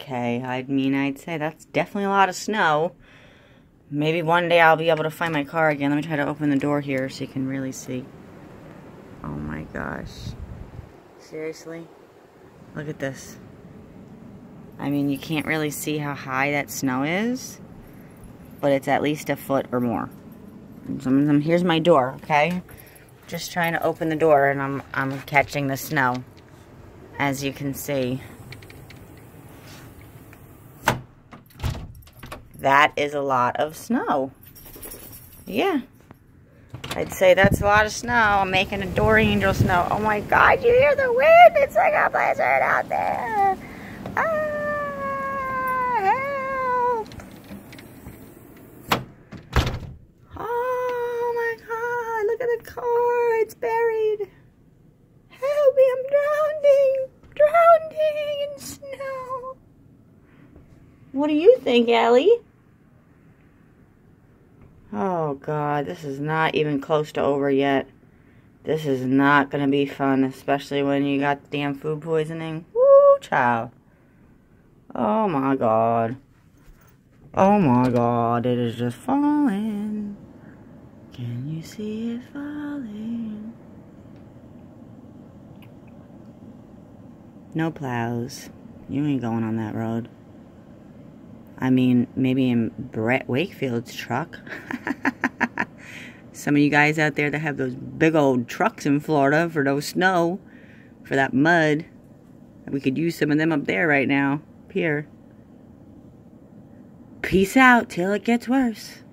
Okay, I mean, I'd say that's definitely a lot of snow. Maybe one day I'll be able to find my car again. Let me try to open the door here so you can really see. Oh my gosh. Seriously? Look at this. I mean, you can't really see how high that snow is, but it's at least a foot or more. Here's my door, okay? Just trying to open the door and I'm catching the snow, as you can see. That is a lot of snow. Yeah. I'd say that's a lot of snow. I'm making a door angel snow. Oh my God, you hear the wind? It's like a blizzard out there. Ah, help. Oh my God, look at the car. It's buried. Help me, I'm drowning. Drowning in snow. What do you think, Ellie? Oh God, this is not even close to over yet. This is not gonna be fun, especially when you got damn food poisoning. Woo, child. Oh my God. Oh my God, it is just falling. Can you see it falling? No plows. You ain't going on that road. I mean, maybe in Brett Wakefield's truck. Some of you guys out there that have those big old trucks in Florida for no snow, for that mud. We could use some of them up there right now. Here. Peace out till it gets worse.